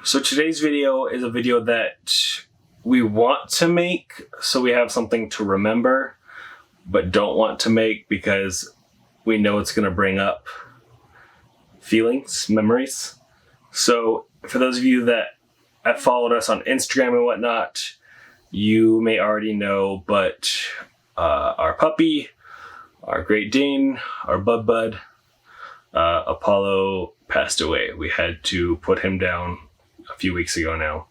So today's video is a video that we want to make so we have something to remember, but don't want to make because we know it's going to bring up feelings, memories. So for those of you that have followed us on Instagram and whatnot, you may already know, but our puppy, our Great Dane, our Bud, Apollo passed away. We had to put him down a few weeks ago now.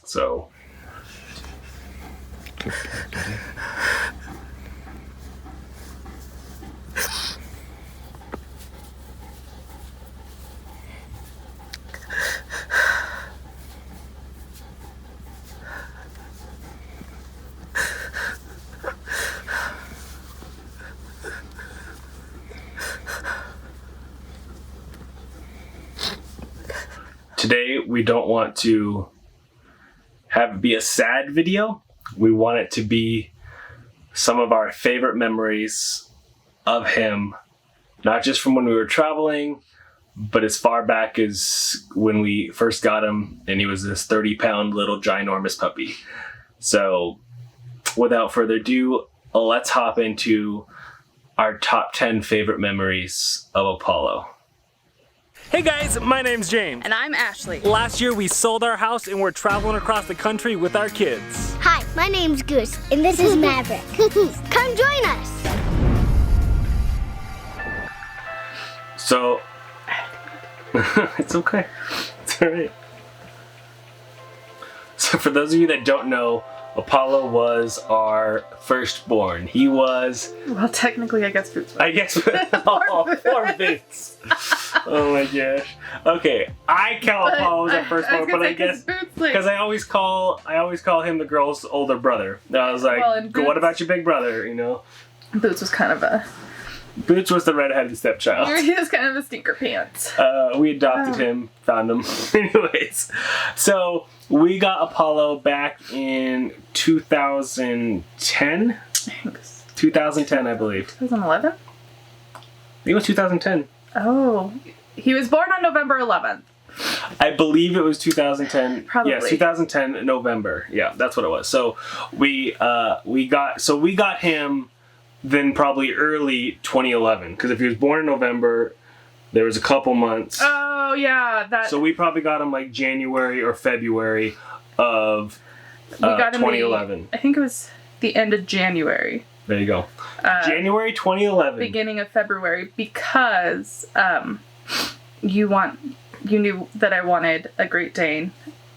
So today we don't want to have it be a sad video. We want it to be some of our favorite memories of him, not just from when we were traveling, but as far back as when we first got him and he was this 30-pound little ginormous puppy. So without further ado, let's hop into our top 10 favorite memories of Apollo. Hey guys, my name's James. And I'm Ashley. Last year we sold our house and we're traveling across the country with our kids. Hi, my name's Goose, and this is Maverick. Come join us! So, it's okay. It's alright. So for those of you that don't know, Apollo was our firstborn. He was... Well, technically, I guess Boots. Poor Boots. Oh my gosh. Okay, I count Apollo as our firstborn, but I guess because I always call him the girl's older brother. I was like, well, what about your big brother? You know, Boots was kind of a. Boots was the redheaded stepchild. He was kind of a stinker pants. We adopted him, found him. Anyways, so we got Apollo back in 2010. 2010, I believe. 2011? I think it was 2010. Oh, he was born on November 11th. I believe it was 2010. Probably. Yes, 2010 November. Yeah, that's what it was. So we got him then probably early 2011, because if he was born in November, there was a couple months. Oh yeah, that. So we probably got him like January or February of 2011. I think it was the end of January. There you go. January 2011. Beginning of February, because you knew that I wanted a Great Dane,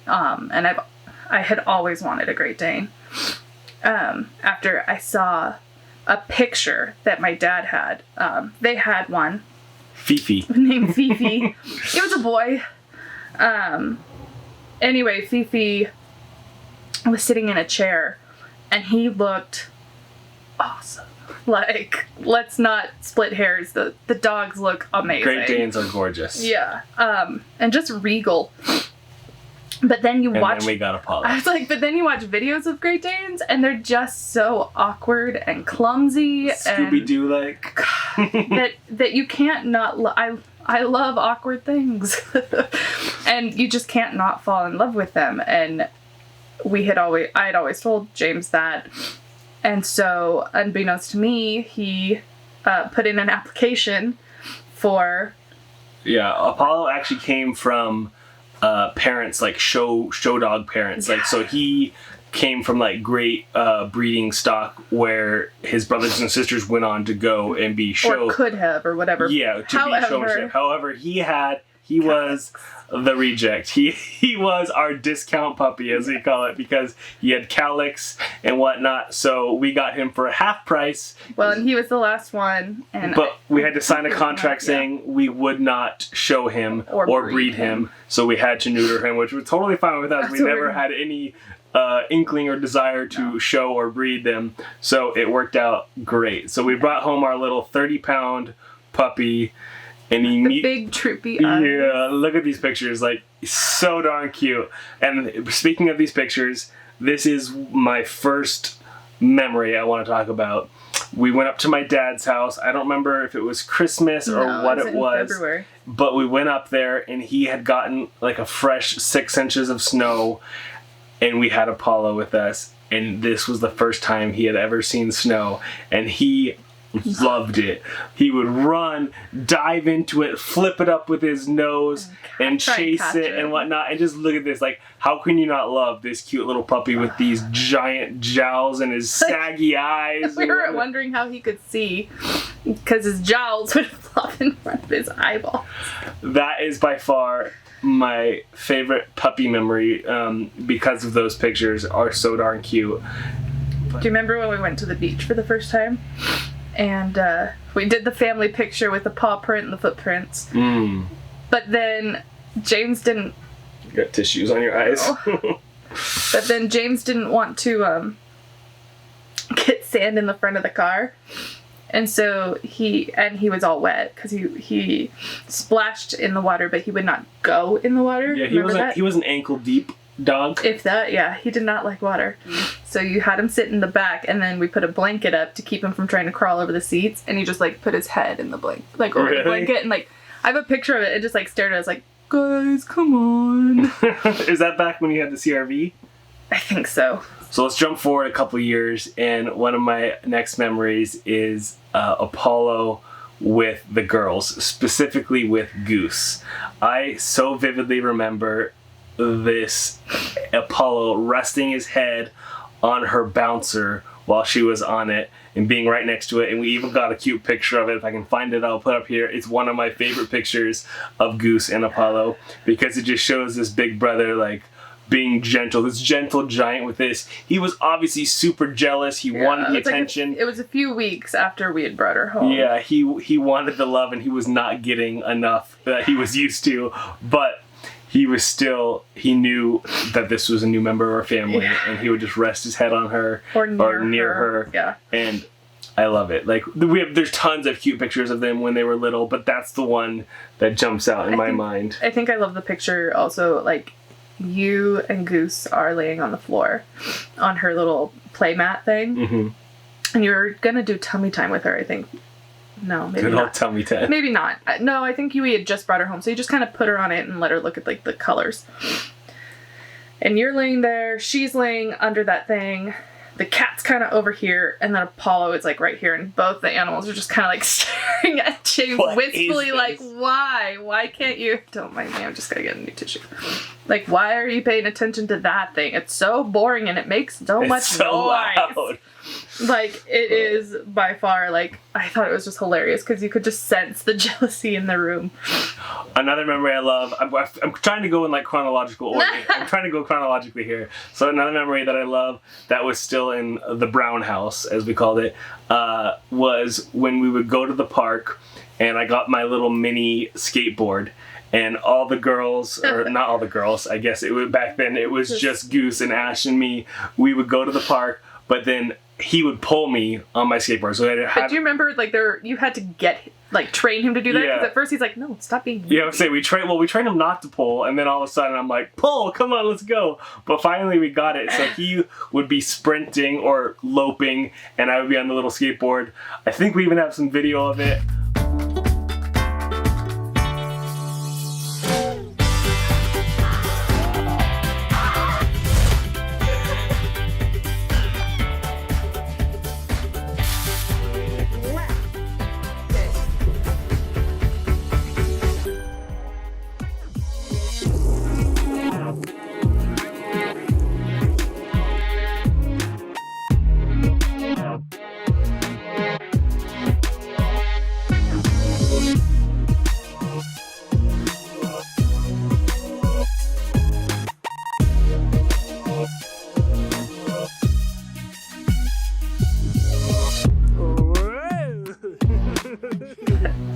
and I had always wanted a Great Dane. After I saw a picture that my dad had, they had one. Fifi. Named Fifi. It was a boy. Anyway, Fifi was sitting in a chair, and he looked awesome. Like, let's not split hairs. The dogs look amazing. Great Danes are gorgeous. Yeah. And just regal. But then you watch. And then we got Apollo. I was like, but then you watch videos of Great Danes, and they're just so awkward and clumsy. Scooby-Doo like. that you can't not. I love awkward things, and you just can't not fall in love with them. And I had always told James that. And so, unbeknownst to me, he put in an application for... Yeah, Apollo actually came from parents, like show dog parents. Yeah. Like, so he came from like great breeding stock where his brothers and sisters went on to go and be show... Or could have, or whatever. Yeah, be showmanship. However, he was the reject. He was our discount puppy, as we call it, because he had cowlicks and whatnot. So we got him for half price. Well, and he was the last one. But we had to sign a contract saying we would not show him or breed him. So we had to neuter him, which was totally fine with us. We never had any inkling or desire to show or breed them. So it worked out great. So we brought home our little 30-pound puppy. And the big trippy eyes. Yeah, look at these pictures. Like, so darn cute. And speaking of these pictures, this is my first memory I want to talk about. We went up to my dad's house. I don't remember if it was Christmas or what it was. February. but we went up there and he had gotten like a fresh 6 inches of snow, and we had Apollo with us, and this was the first time he had ever seen snow, and he loved it. He would run, dive into it, flip it up with his nose, and chase it and whatnot. And just look at this. Like, how can you not love this cute little puppy with these giant jowls and his saggy eyes? We were wondering how he could see because his jowls would flop in front of his eyeballs. That is by far my favorite puppy memory, because of those pictures are so darn cute. Do you remember when we went to the beach for the first time? And we did the family picture with the paw print and the footprints. But then James didn't... You got tissues on your eyes. But then James didn't want to get sand in the front of the car. And so he was all wet because he splashed in the water, but he would not go in the water. Yeah, he was an ankle deep dog. If that, yeah. He did not like water. So you had him sit in the back, and then we put a blanket up to keep him from trying to crawl over the seats, and he just like put his head in the over the blanket, and like I have a picture of it. It just like stared at us like, guys, come on. Is that back when you had the CRV? I think so. So let's jump forward a couple years, and one of my next memories is Apollo with the girls, specifically with Goose. I so vividly remember this Apollo resting his head on her bouncer while she was on it and being right next to it, and we even got a cute picture of it. If I can find it, I'll put up here. It's one of my favorite pictures of Goose and Apollo because it just shows this big brother like being gentle, this gentle giant with this. He was obviously super jealous. He wanted the attention. It was a few weeks after we had brought her home. Yeah, he wanted the love, and he was not getting enough that he was used to, but he knew that this was a new member of our family, and he would just rest his head on her or near her. Yeah. And I love it. Like, there's tons of cute pictures of them when they were little, but that's the one that jumps out in my mind. I think I love the picture also, like, you and Goose are laying on the floor on her little play mat thing. Mm-hmm. And you were going to do tummy time with her, I think. No, maybe Good not. old tummy time. Maybe not. No, I think we had just brought her home. So you just kind of put her on it and let her look at, like, the colors. And you're laying there. She's laying under that thing. The cat's kind of over here. And then Apollo is, like, right here. And both the animals are just kind of, like, staring at James wistfully, like, why? Why can't you? Don't mind me. I'm just going to get a new tissue. Like, why are you paying attention to that thing? It's so boring and it makes so much noise. Loud. Like, it is by far, like, I thought it was just hilarious because you could just sense the jealousy in the room. Another memory I love, I'm trying to go in, like, chronological order. I'm trying to go chronologically here. So another memory that I love that was still in the Brown house, as we called it, was when we would go to the park and I got my little mini skateboard. And all the girls, or not all the girls, I guess it was back then, it was just Goose and Ash and me. We would go to the park, but then he would pull me on my skateboard. So but do you remember, like, you had to train him to do that? Because at first he's like, no, stop being mean. Yeah, I would say we trained him not to pull, and then all of a sudden I'm like, pull, come on, let's go. But finally we got it. So he would be sprinting or loping, and I would be on the little skateboard. I think we even have some video of it.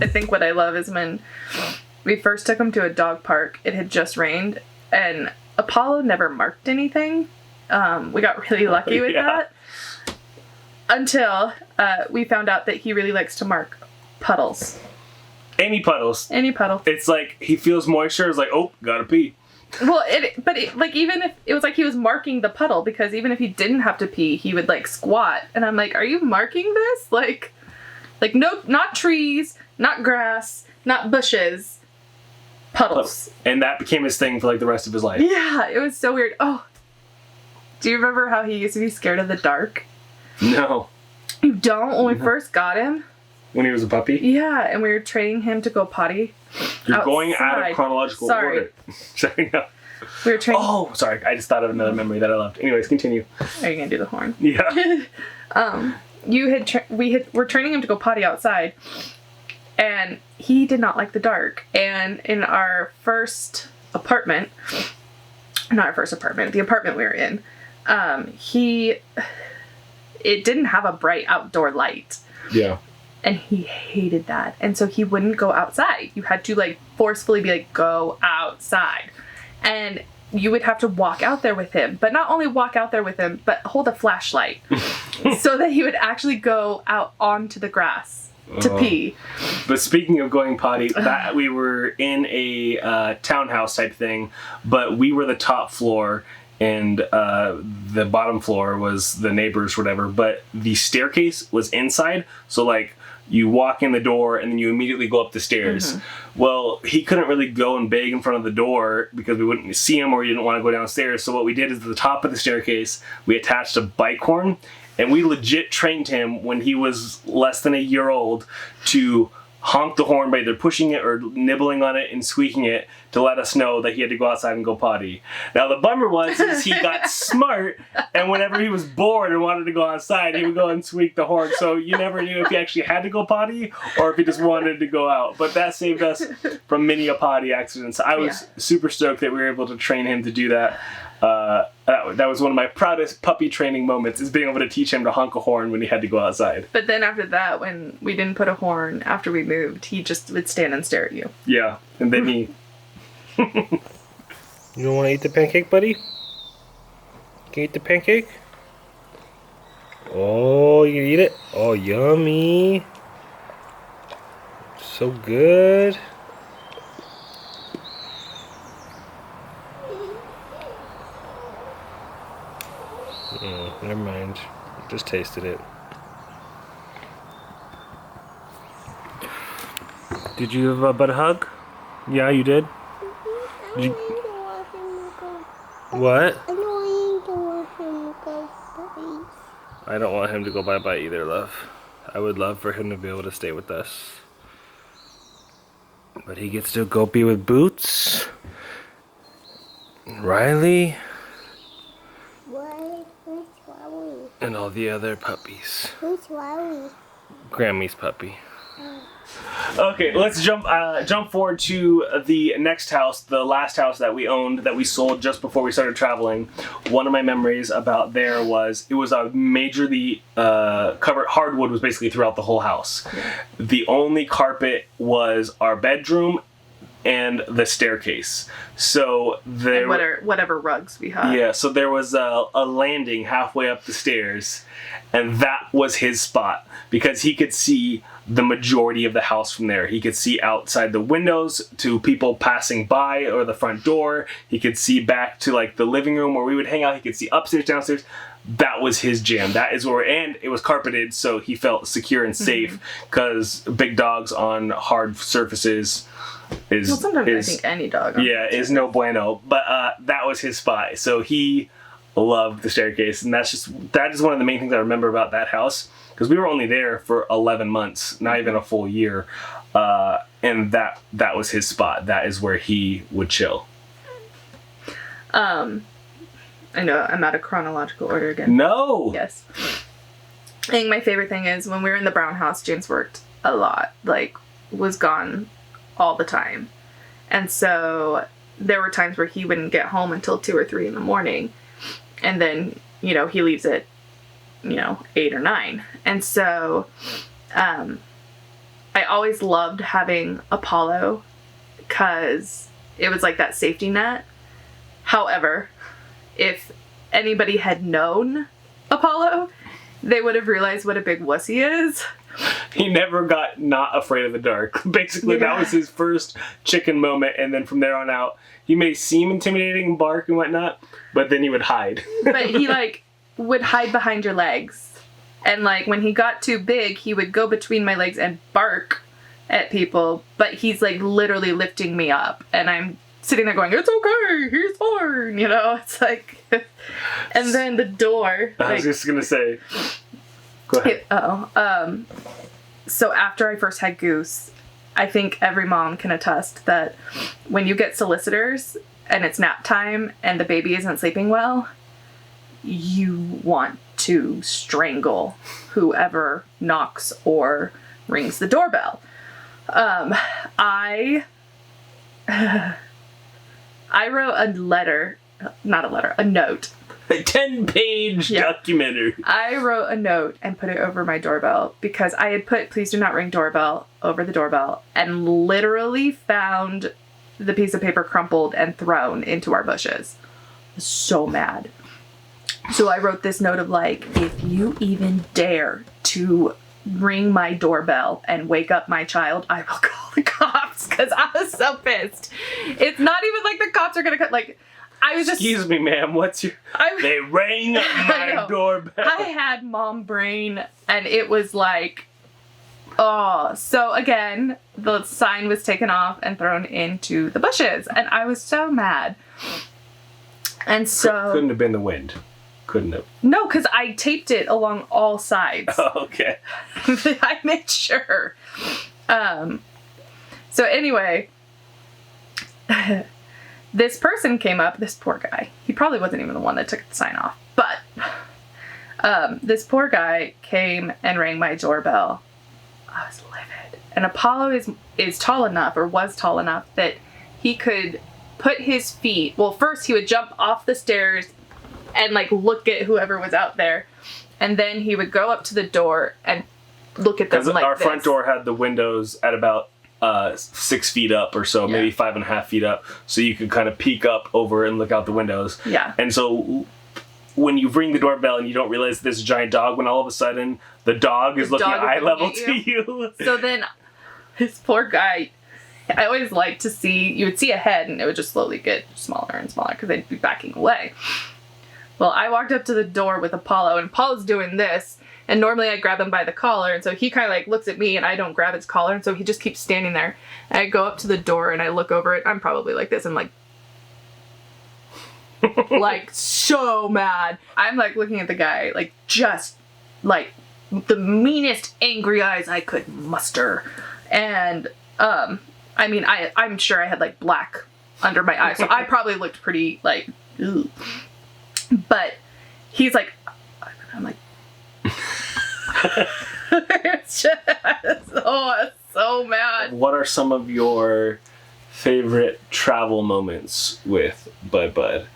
I think what I love is when we first took him to a dog park, it had just rained, and Apollo never marked anything. We got really lucky with that. Until we found out that he really likes to mark puddles. Any puddles. Any puddle. It's like he feels moisture, it's like, oh, gotta pee. Well, even if it was like he was marking the puddle, because even if he didn't have to pee, he would like squat, and I'm like, are you marking this? Like no, not trees, not grass, not bushes, Puddles. And that became his thing for like the rest of his life. Yeah, it was so weird. Oh, do you remember how he used to be scared of the dark? No. You don't? When we first got him? When he was a puppy? Yeah, and we were training him to go potty. You're outside. going out of chronological order. Sorry, no. We were training. Oh, sorry. I just thought of another memory that I loved. Anyways, continue. Are you gonna do the horn? Yeah. We're training him to go potty outside, and he did not like the dark. And in our first apartment, not our first apartment, the apartment we were in, it didn't have a bright outdoor light. Yeah. And he hated that. And so he wouldn't go outside. You had to like forcefully be like, go outside. And you would have to walk out there with him. But not only walk out there with him, but hold a flashlight. So that he would actually go out onto the grass to pee. But speaking of going potty, that we were in a townhouse type thing, but we were the top floor and the bottom floor was the neighbors, whatever. But the staircase was inside, so like you walk in the door and then you immediately go up the stairs. Mm-hmm. Well, he couldn't really go and beg in front of the door because we wouldn't see him or he didn't want to go downstairs. So what we did is at the top of the staircase, we attached a bike horn, and we legit trained him when he was less than a year old to honk the horn by either pushing it or nibbling on it and squeaking it to let us know that he had to go outside and go potty. Now the bummer was is he got smart, and whenever he was bored and wanted to go outside, he would go and squeak the horn. So you never knew if he actually had to go potty or if he just wanted to go out. But that saved us from many a potty accidents. I was super stoked that we were able to train him to do that. That was one of my proudest puppy training moments, is being able to teach him to honk a horn when he had to go outside. But then after that, when we didn't put a horn after we moved, he just would stand and stare at you. Yeah, and then he... You don't want to eat the pancake, buddy? Can you eat the pancake? Oh, you eat it? Oh, yummy. So good. Never mind. Just tasted it. Did you have a butt hug? Yeah, you did? Did you... What? I don't want him to go bye-bye either, love. I would love for him to be able to stay with us. But he gets to go be with Boots. Riley. And all the other puppies. Who's Riley? Grammy's puppy. Okay, let's jump forward to the next house, the last house that we owned, that we sold just before we started traveling. One of my memories about there was, it was a majorly covered, hardwood was basically throughout the whole house. Yeah. The only carpet was our bedroom and the staircase. So there, and whatever rugs we had. Yeah, so there was a landing halfway up the stairs, and that was his spot because he could see the majority of the house from there. He could see outside the windows to people passing by or the front door. He could see back to like the living room where we would hang out. He could see upstairs, downstairs. That was his jam. That is where, and it was carpeted, so he felt secure and safe because big dogs on hard surfaces is... Well, sometimes I think any dog. Is no bueno. But that was his spot. So he loved the staircase, and that is one of the main things I remember about that house, because we were only there for 11 months, not even a full year, and that was his spot. That is where he would chill. I know I'm out of chronological order again. No! Yes. I think my favorite thing is when we were in the Brown house, James worked a lot, like was gone all the time. And so there were times where he wouldn't get home until 2 or 3 in the morning. And then, he leaves at, 8 or 9. And so I always loved having Apollo because it was like that safety net. However, if anybody had known Apollo, they would have realized what a big wuss he is. He never got not afraid of the dark. Basically, that was his first chicken moment, and then from there on out, he may seem intimidating and bark and whatnot, but then he would hide. But he, would hide behind your legs. And, when he got too big, he would go between my legs and bark at people, but he's like literally lifting me up, and I'm sitting there going, it's okay, he's fine, you know? It's like, and then the door. I was just gonna say, go ahead. So after I first had Goose, I think every mom can attest that when you get solicitors and it's nap time and the baby isn't sleeping well, you want to strangle whoever knocks or rings the doorbell. I wrote a note. A 10-page documentary. I wrote a note and put it over my doorbell because I had put "please do not ring doorbell" over the doorbell and literally found the piece of paper crumpled and thrown into our bushes. I was so mad. So I wrote this note of like, if you even dare to ring my doorbell and wake up my child, I will call the cops, because I was so pissed. It's not even like the cops are gonna cut, like, I was just... Excuse me, ma'am, they rang my doorbell. I had mom brain, and it was like, oh. So again, the sign was taken off and thrown into the bushes, and I was so mad. And so... Couldn't have been the wind. Couldn't have. No, because I taped it along all sides. Oh, okay. I made sure. So anyway, this person came up, this poor guy. He probably wasn't even the one that took the sign off. But this poor guy came and rang my doorbell. I was livid. And Apollo is tall enough, or was tall enough, that he could put his feet... Well, first he would jump off the stairs and like look at whoever was out there, and then he would go up to the door and look at them like our this. front door had the windows at about 6 feet up or so, maybe 5.5 feet up, so you could kind of peek up over and look out the windows. Yeah. And so when you ring the doorbell and you don't realize there's a giant dog, when all of a sudden the dog is looking eye level to you. So then this poor guy, I always liked to see, you would see a head and it would just slowly get smaller and smaller because they'd be backing away. Well, I walked up to the door with Apollo, and Apollo's doing this, and normally I grab him by the collar, and so he kind of like looks at me, and I don't grab his collar, and so he just keeps standing there. And I go up to the door, and I look over it. I'm probably like this. I'm like, like so mad. I'm like looking at the guy, like just like the meanest angry eyes I could muster. And I mean, I'm sure I had like black under my eyes, so I probably looked pretty like, ugh. But he's like, I'm like, it's just, oh, so mad. What are some of your favorite travel moments with Bud?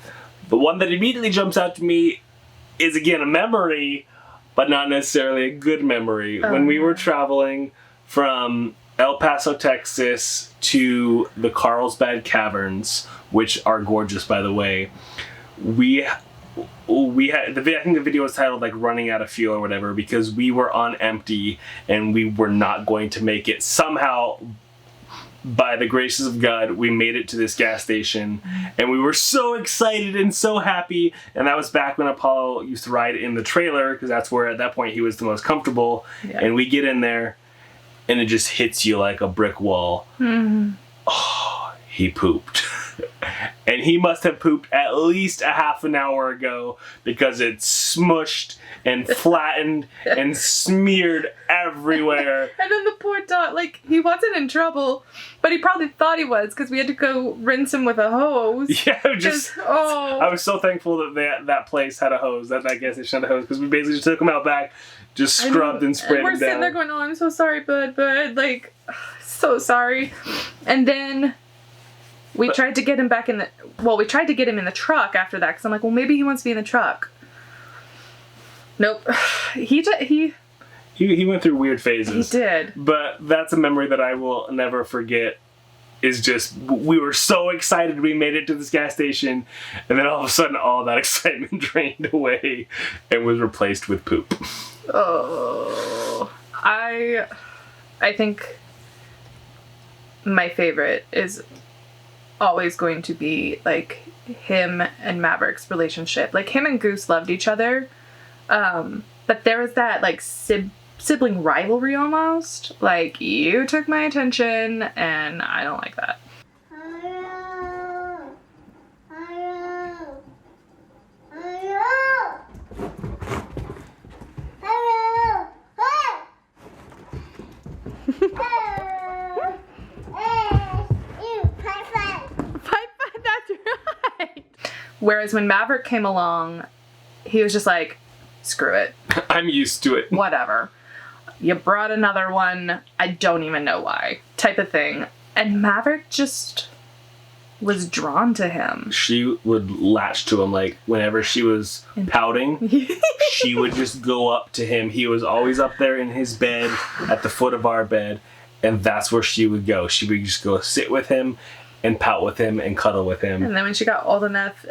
The one that immediately jumps out to me is, again, a memory, but not necessarily a good memory. When we were traveling from El Paso, Texas to the Carlsbad Caverns, which are gorgeous, by the way, we had I think the video was titled like "Running Out of Fuel" or whatever, because we were on empty and we were not going to make it. Somehow, by the graces of God, we made it to this gas station, and we were so excited and so happy. And that was back when Apollo used to ride in the trailer, because that's where at that point he was the most comfortable. Yeah. And we get in there, and it just hits you like a brick wall. Mm-hmm. Oh, he pooped. And he must have pooped at least a half an hour ago, because it smushed and flattened and smeared everywhere. And then the poor dog, like, he wasn't in trouble, but he probably thought he was, because we had to go rinse him with a hose. Yeah, I was so thankful that that place had a hose, that gas station had a hose, because we basically just took him out back, just scrubbed and sprayed him down. We're sitting there going, oh, I'm so sorry, bud, like, so sorry. And then... We tried to get him back in we tried to get him in the truck after that, because I'm like, well, maybe he wants to be in the truck. Nope. He went through weird phases. He did. But that's a memory that I will never forget, is just, we were so excited we made it to this gas station, and then all of a sudden all that excitement drained away and was replaced with poop. Oh. I think my favorite is always going to be like him and Maverick's relationship. Like, him and Goose loved each other, but there was that like sibling rivalry almost. Like, you took my attention, and I don't like that. Whereas when Maverick came along, he was just like, screw it. I'm used to it. Whatever. You brought another one. I don't even know why. Type of thing. And Maverick just was drawn to him. She would latch to him, like, whenever she was pouting, she would just go up to him. He was always up there in his bed, at the foot of our bed, and that's where she would go. She would just go sit with him and pout with him and cuddle with him. And then when she got old enough,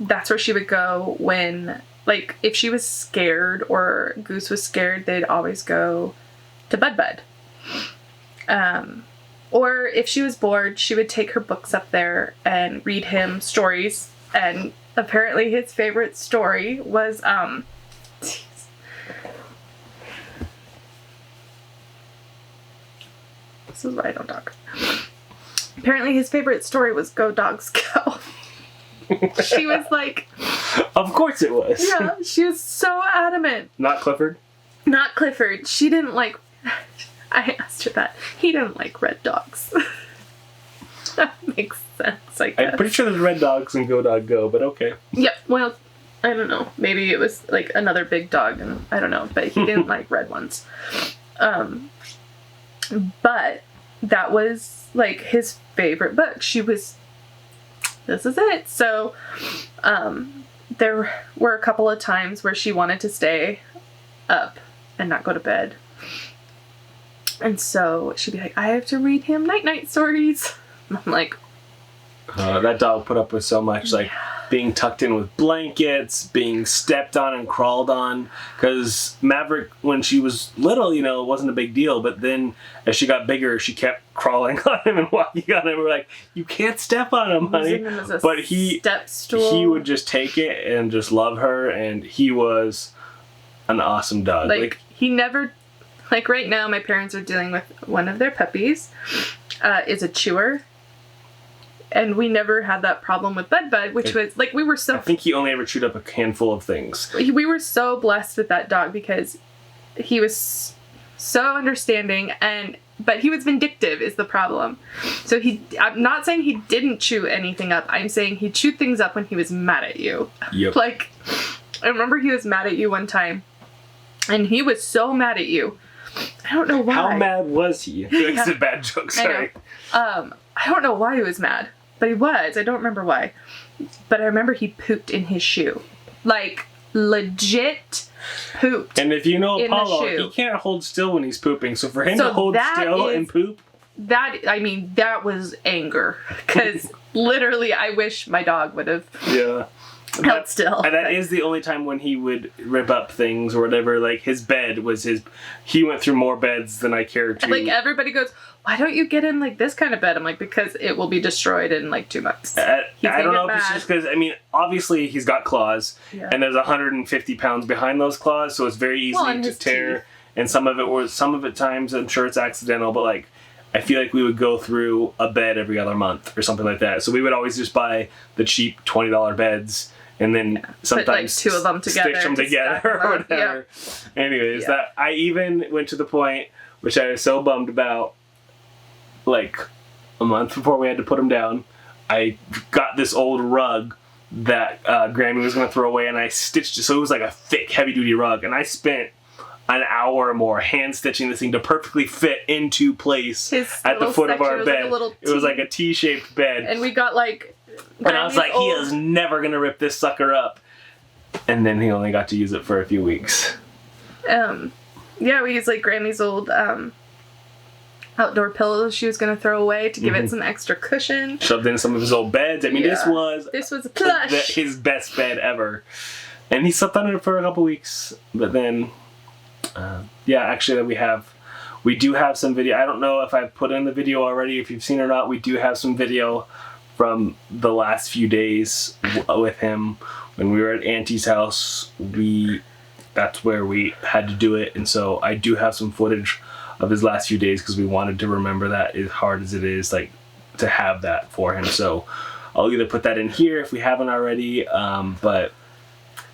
that's where she would go when, like, if she was scared or Goose was scared, they'd always go to Bud. Or if she was bored, she would take her books up there and read him stories. And apparently his favorite story was, this is why I don't talk. Apparently his favorite story was Go Dogs Go. She was like... Of course it was. Yeah, she was so adamant. Not Clifford? Not Clifford. She didn't like... I asked her that. He didn't like red dogs. That makes sense, I guess. I'm pretty sure there's red dogs in Go Dog Go, but okay. Yep, well, I don't know. Maybe it was like another big dog, and I don't know, but he didn't like red ones. But that was like his favorite book. She was... This is it. So, there were a couple of times where she wanted to stay up and not go to bed. And so she'd be like, I have to read him night-night stories. And I'm like... that dog put up with so much, like, being tucked in with blankets, being stepped on and crawled on. Because Maverick, when she was little, you know, it wasn't a big deal. But then, as she got bigger, she kept crawling on him and walking on him. We're like, you can't step on him, honey. Using him as a but step stool. he would just take it and just love her. And he was an awesome dog. Like he never... Like, right now, my parents are dealing with one of their puppies, is a chewer. And we never had that problem with Bud, which was, like, we were so... I think he only ever chewed up a handful of things. We were so blessed with that dog because he was so understanding, but he was vindictive is the problem. So I'm not saying he didn't chew anything up. I'm saying he chewed things up when he was mad at you. Yep. Like, I remember he was mad at you one time, and he was so mad at you. I don't know why. How mad was he? It's a bad joke, sorry. I don't know why he was mad, but he was. I don't remember why. But I remember he pooped in his shoe. Like, legit pooped. And if you know in Apollo, the shoe. he can't hold still when he's pooping. So for him to hold still and poop... That was anger. Because literally, I wish my dog would have... Yeah. held still. And that is the only time when he would rip up things or whatever. Like, his bed was his... He went through more beds than I cared to. Like, everybody goes, why don't you get in, like, this kind of bed? I'm like, because it will be destroyed in, like, 2 months. I don't know if it's just because, I mean, obviously he's got claws. Yeah. And there's 150 pounds behind those claws, so it's very easy to tear. Teeth. And some of it times, I'm sure it's accidental, but, like, I feel like we would go through a bed every other month or something like that. So we would always just buy the cheap $20 beds. And then sometimes put, like, 2 of them together, stitch them together or whatever. Yeah. Anyways, that I even went to the point, which I was so bummed about, like a month before we had to put them down. I got this old rug that Grammy was going to throw away, and I stitched it. So it was like a thick, heavy-duty rug, and I spent an hour or more hand stitching this thing to perfectly fit into place at the foot of our bed. It was like a T-shaped bed. And we got like... And I was like, he is never going to rip this sucker up. And then he only got to use it for a few weeks. Yeah, we used like Grammy's old outdoor pillows she was going to throw away to give it some extra cushion. Shoved in some of his old beds. I mean, this was plush. His best bed ever. And he slept on it for a couple weeks. But then, actually we do have some video. I don't know if I put in the video already, if you've seen it or not. We do have some video from the last few days with him. When we were at Auntie's house, we that's where we had to do it. And so I do have some footage of his last few days because we wanted to remember that, as hard as it is, like, to have that for him. So I'll either put that in here if we haven't already, but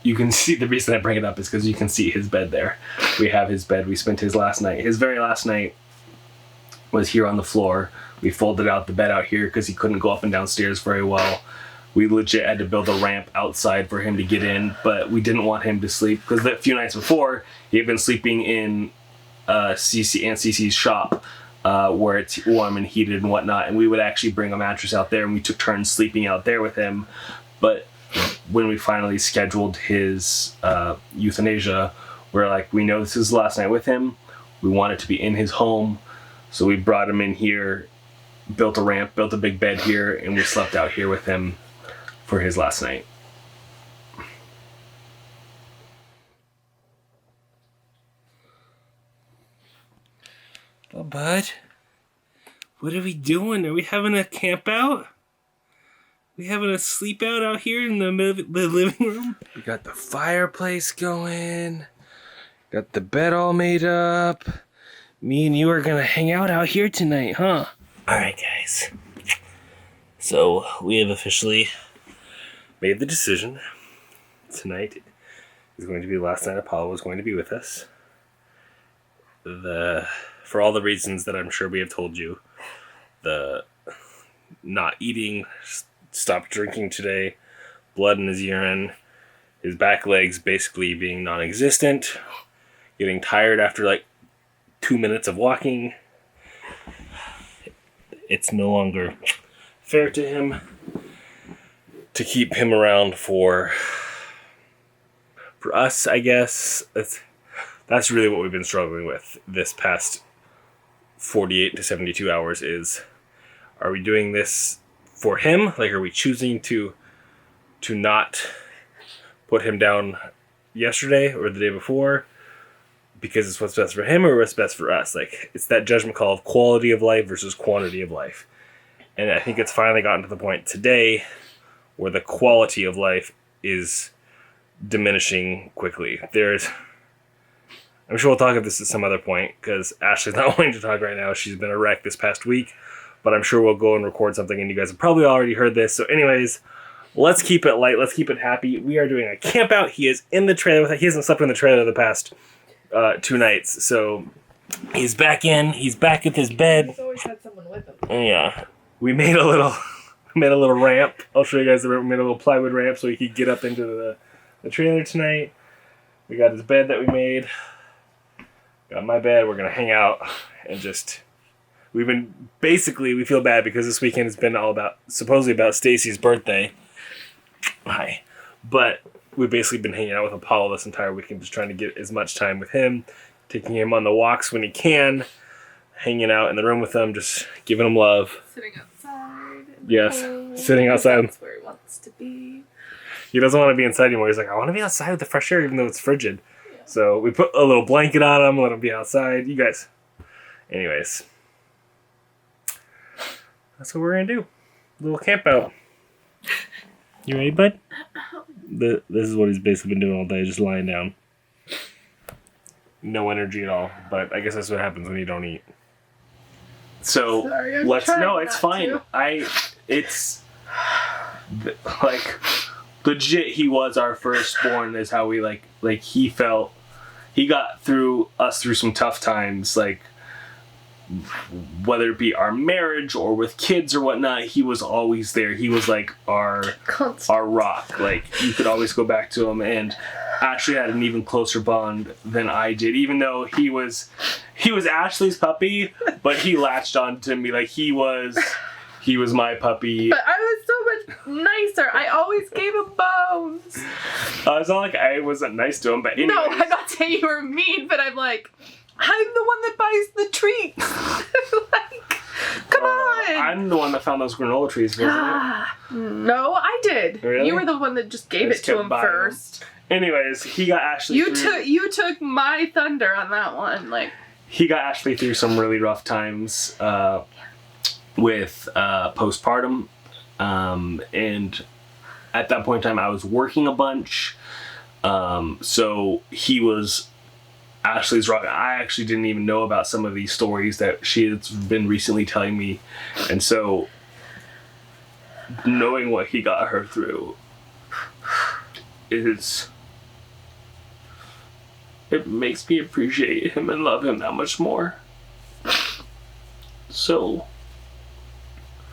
you can see, the reason I bring it up is because you can see his bed there. We have his bed. We spent his last night. His very last night was here on the floor. We folded out the bed out here because he couldn't go up and down stairs very well. We legit had to build a ramp outside for him to get in, but we didn't want him to sleep because the few nights before he had been sleeping in CC and CC's shop where it's warm and heated and whatnot, and we would actually bring a mattress out there and we took turns sleeping out there with him. But when we finally scheduled his euthanasia, we're like, we know this is the last night with him. We want it to be in his home, so we brought him in here, built a ramp, built a big bed here, and we slept out here with him for his last night. Oh, bud, what are we doing? Are we having a camp out? We having a sleep out here in the living room? We got the fireplace going. Got the bed all made up. Me and you are gonna hang out here tonight, huh? Alright, guys. So, we have officially made the decision. Tonight is going to be the last night Apollo is going to be with us. For all the reasons that I'm sure we have told you. The not eating, stopped drinking today, blood in his urine, his back legs basically being non-existent, getting tired after like 2 minutes of walking. It's no longer fair to him to keep him around for us, I guess. That's really what we've been struggling with this past 48 to 72 hours is, are we doing this for him? Like, are we choosing to not put him down yesterday or the day before because it's what's best for him or what's best for us? Like, it's that judgment call of quality of life versus quantity of life. And I think it's finally gotten to the point today where the quality of life is diminishing quickly. I'm sure we'll talk about this at some other point because Ashley's not wanting to talk right now. She's been a wreck this past week, but I'm sure we'll go and record something and you guys have probably already heard this. So anyways, let's keep it light. Let's keep it happy. We are doing a camp out. He is in the trailer. He hasn't slept in the trailer the past 2 nights. So he's back in. He's back at his bed. He's always had someone with him. Yeah. We made a little ramp. I'll show you guys the ramp. We made a little plywood ramp so he could get up into the trailer tonight. We got his bed that we made. Got my bed. We're going to hang out and we feel bad because this weekend has been supposedly about Stacy's birthday. Hi. But we've basically been hanging out with Apollo this entire weekend, just trying to get as much time with him, taking him on the walks when he can, hanging out in the room with him, just giving him love. Sitting outside. Yes, sitting outside. That's where he wants to be. He doesn't want to be inside anymore. He's like, I want to be outside with the fresh air even though it's frigid. Yeah. So we put a little blanket on him, let him be outside. You guys. Anyways. That's what we're going to do. A little camp out. You ready, bud? This is what he's basically been doing all day, just lying down. No energy at all, but I guess that's what happens when you don't eat. So, it's fine. It's like, legit, he was our firstborn, is how we, like he felt, he got through some tough times, like, whether it be our marriage or with kids or whatnot, he was always there. He was like our rock. Like, you could always go back to him, and Ashley had an even closer bond than I did, even though he was Ashley's puppy, but he latched on to me like he was my puppy. But I was so much nicer. I always gave him bones. It's not like I wasn't nice to him, but anyways. No, I'm not saying you were mean, but I'm like, I'm the one that buys the treats. Like, come on. I'm the one that found those granola trees, wasn't it? No, I did. Really? You were the one that just gave it to him first. Anyways, he got Ashley You took my thunder on that one. Like, he got Ashley through some really rough times with postpartum. And at that point in time, I was working a bunch. So he was Ashley's rock. I actually didn't even know about some of these stories that she has been recently telling me. And so knowing what he got her through it makes me appreciate him and love him that much more. So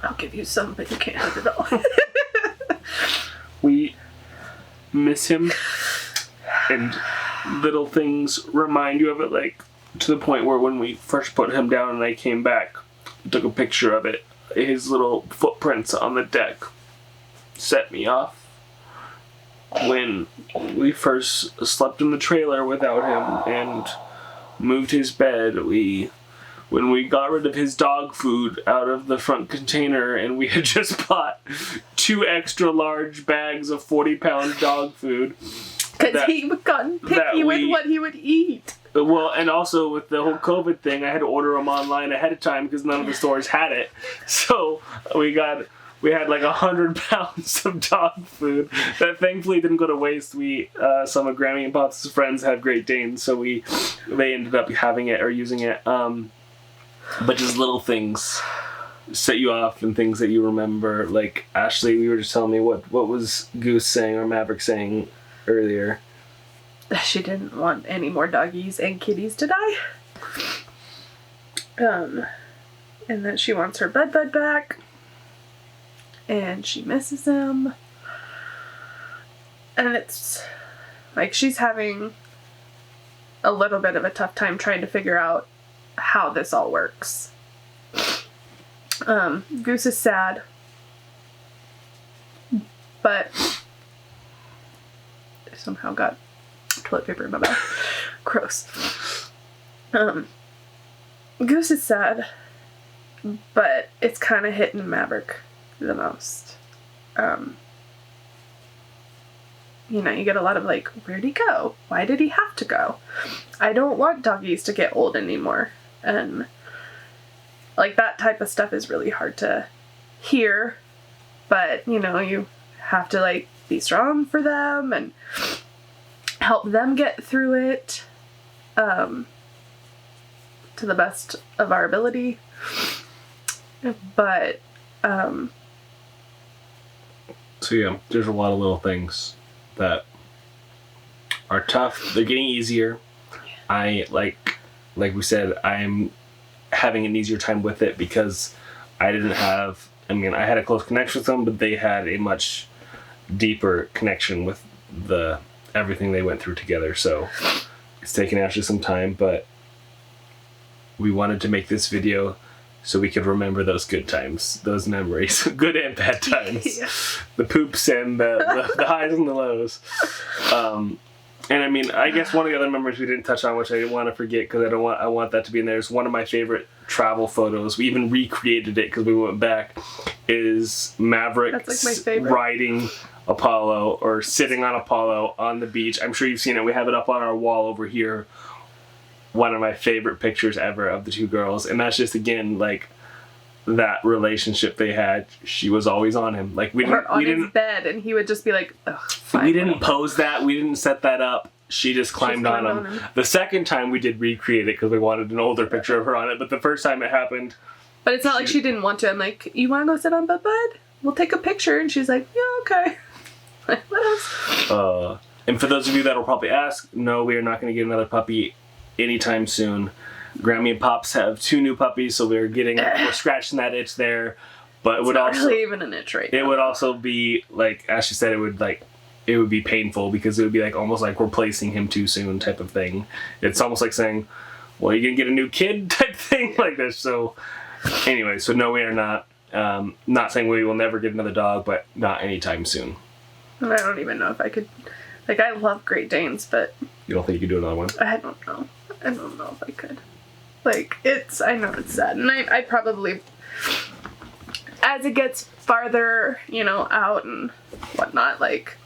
I'll give you some, but you can't have it all. we miss him, and little things remind you of it, like to the point where when we first put him down and I came back, took a picture of it, his little footprints on the deck set me off. When we first slept in the trailer without him and moved his bed, when we got rid of his dog food out of the front container, and we had just bought 2 extra large bags of 40-pound dog food. Because he gotten picky with what he would eat. Well, and also with the whole COVID thing, I had to order them online ahead of time because none of the stores had it. So we had like 100 pounds of dog food that thankfully didn't go to waste. Some of Grammy and Pop's friends have Great Danes, so they ended up having it or using it. But just little things set you off and things that you remember. Like Ashley, you were just telling me what was Goose saying or Maverick saying earlier. She didn't want any more doggies and kitties to die. And then she wants her bud back. And she misses him. And it's like she's having a little bit of a tough time trying to figure out how this all works. Goose is sad. But I somehow got toilet paper in my mouth. Gross. Goose is sad. But it's kind of hitting Maverick the most. You get a lot of like, where'd he go? Why did he have to go? I don't want doggies to get old anymore. And like that type of stuff is really hard to hear, but you have to like be strong for them and help them get through it to the best of our ability. But so yeah, there's a lot of little things that are tough. They're getting easier. I like we said, I'm having an easier time with it because I had a close connection with them, but they had a much deeper connection with everything they went through together. So it's taken Ashley some time, but we wanted to make this video so we could remember those good times, those memories, good and bad times, Yeah. The poops and the highs and the lows. And I guess one of the other memories we didn't touch on, which I didn't want to forget because I want that to be in there, is one of my favorite travel photos. We even recreated it because we went back. Is Maverick That's like my favorite. riding Apollo or sitting on Apollo on the beach. I'm sure you've seen it. We have it up on our wall over here. One of my favorite pictures ever of the two girls, and that's just again like that relationship they had. She was always on him. Like we didn't his bed, and he would just be like, ugh, we didn't pose that. We didn't set that up. She just climbed on him. The second time we did recreate it because we wanted an older picture of her on it, but the first time it happened. But it's not like she didn't want to. I'm like, you want to go sit on Bud? We'll take a picture, and she's like, yeah, okay. What else? And for those of you that will probably ask, no, we are not going to get another puppy anytime soon. Grammy and Pops have 2 new puppies, so we're scratching that itch there. But It's not really even an itch right now. It would also be like Ashley said, it would be painful because it would be like almost like replacing him too soon type of thing. It's almost like saying, well, are you gonna get a new kid type thing like this. So anyway, so no, we are not. Not saying we will never get another dog, but not anytime soon. And I don't even know if I could. Like, I love Great Danes, but You don't think you could do another one? I don't know. I don't know if I could. Like, I know it's sad. And I probably, as it gets farther, out and whatnot, like,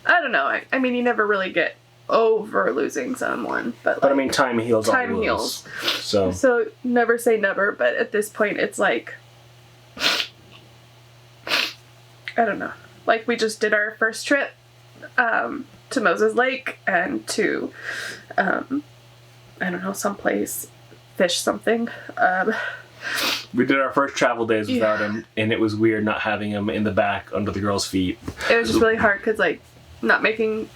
I don't know. I mean, you never really get over losing someone. But time heals all time wounds. heals. So never say never, but at this point, it's like, I don't know. Like, we just did our first trip to Moses Lake and to, I don't know, someplace, fish something. We did our first travel days without him, and it was weird not having him in the back under the girls' feet. It was just really hard because, like, making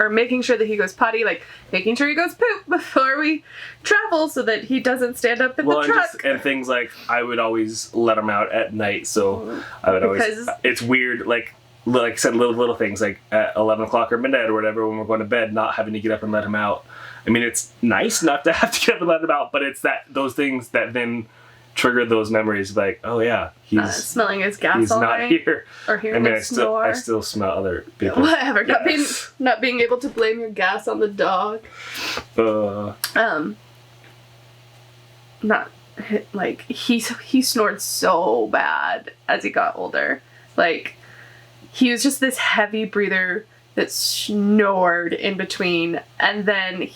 sure that he goes potty, like making sure he goes poop before we travel so that he doesn't stand up in the truck. And things like, I would always let him out at night, so I would always, it's weird, like I said, little things, like at 11 o'clock or midnight or whatever, when we're going to bed, not having to get up and let him out. I mean, it's nice not to have to get up and let him out, but it's those things that then trigger those memories, like, oh yeah, he's smelling his gas. He's all not night, here. or hearing him snore. I still smell other people. Whatever. Yes. Not being able to blame your gas on the dog. Not like he snored so bad as he got older. Like, he was just this heavy breather that snored in between, and then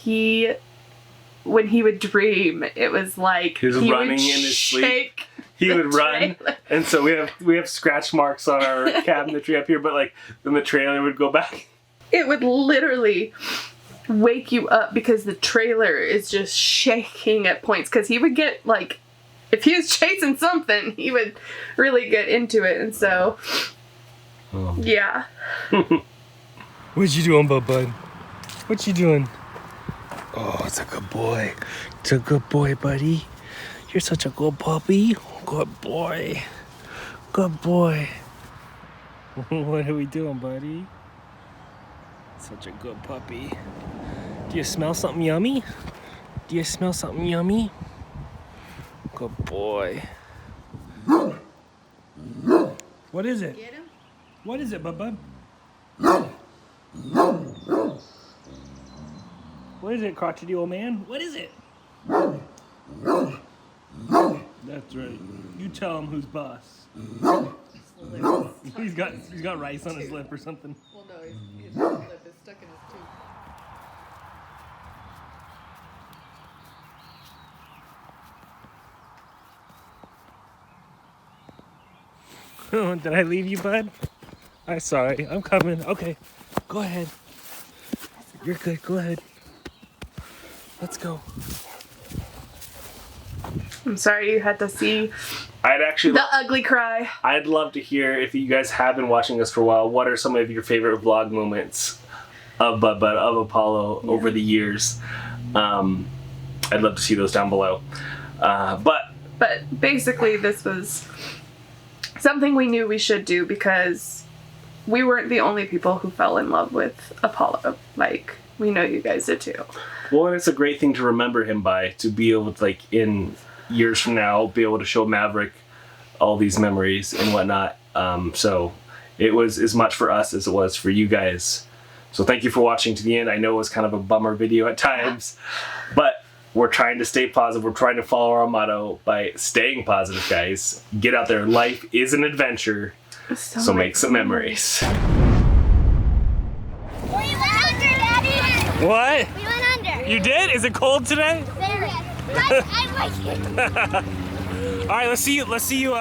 when he would dream, it was like he was running in his sleep. He would run, and so we have scratch marks on our cabinetry up here, but like then the trailer would go back. It would literally wake you up because the trailer is just shaking at points, because he would get, like, if he was chasing something, he would really get into it, and so yeah. What you doing, bud? What you doing? Oh, it's a good boy. It's a good boy, buddy. You're such a good puppy. Good boy. Good boy. What are we doing, buddy? Such a good puppy. Do you smell something yummy? Do you smell something yummy? Good boy. What is it? Get him? What is it, bud? What is it, crotchety old man? What is it? That's right. You tell him who's boss. He's got rice on his lip or something. Well, no, his lip is stuck in his tooth. Did I leave you, bud? I'm sorry. I'm coming. Okay. Go ahead. You're good. Go ahead. Let's go. I'm sorry you had to see the ugly cry. I'd love to hear, if you guys have been watching us for a while, what are some of your favorite vlog moments of Apollo over the years? I'd love to see those down below. But basically, this was something we knew we should do because we weren't the only people who fell in love with Apollo. Like, we know you guys did too. Well, and it's a great thing to remember him by, to be able to, like, in years from now, be able to show Maverick all these memories and whatnot. So it was as much for us as it was for you guys. So thank you for watching to the end. I know it was kind of a bummer video at times, but we're trying to stay positive. We're trying to follow our motto by staying positive, guys. Get out there. Life is an adventure, so make some memories. We went under, Daddy. What? We went under. You did? Is it cold today? Very. I like it. All right, let's see you